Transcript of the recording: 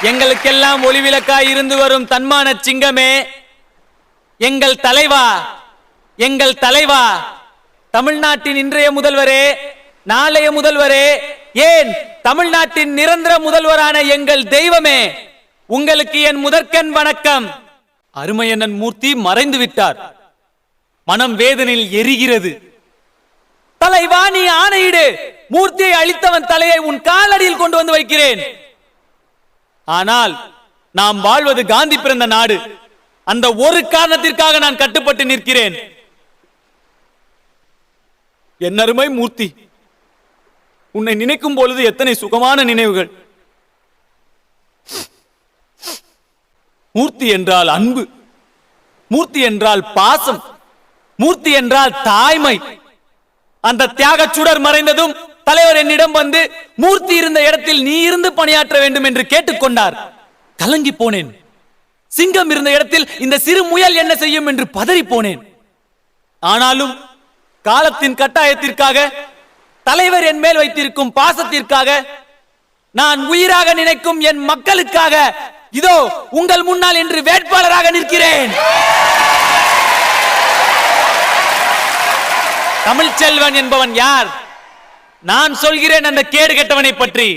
எங்களுக்கெல்லாம் ஒளிவிளக்காய் இருந்து வரும் தன்மான சிங்கமே, எங்கள் தலைவா, எங்கள் தலைவா, தமிழ்நாட்டின் இன்றைய முதல்வரே, நாளைய முதல்வரே, ஏன் தமிழ்நாட்டின் நிரந்தர முதல்வரான எங்கள் தெய்வமே, உங்களுக்கு என் முதற்கண் வணக்கம். அருமையண்ணன் மூர்த்தி மறைந்து விட்டார். மனம் வேதனையில் எரிகிறது. தலைவா, நீ ஆணையிடு. மூர்த்தியை அழித்தவன் தலையை உன் காலடியில் கொண்டு வந்து வைக்கிறேன். ஆனால் நாம் வாழ்வது காந்தி பிறந்த நாடு. அந்த ஒரு காரணத்திற்காக நான் கட்டுப்பட்டு நிற்கிறேன். என் அருமை மூர்த்தி, உன்னை நினைக்கும் பொழுது எத்தனை சுகமான நினைவுகள். மூர்த்தி என்றால் அன்பு, மூர்த்தி என்றால் பாசம், மூர்த்தி என்றால் தாய்மை. அந்த தியாக சுடர் மறைந்ததும் தலைவர் என்னிடம் வந்து மூர்த்தி இருந்த இடத்தில் நீ இருந்து பணியாற்ற வேண்டும் என்று கேட்டுக்கொண்டார். கலங்கி போனேன். சிங்கம் இருந்த இடத்தில் இந்த சிறு முயல் என்ன செய்யும் என்று பதறி போனேன். ஆனாலும் காலத்தின் கட்டாயத்திற்காக, தலைவர் என் மேல் வைத்திருக்கும் பாசத்திற்காக, நான் உயிராக நினைக்கும் என் மக்களுக்காக இதோ உங்கள் முன்னால் என்று வேட்பாளராக நிற்கிறேன். தமிழ்ச்செல்வன் என்பவன் யார்? நான் சொல்கிறேன் அந்த கேடு கெட்டவனை பற்றி.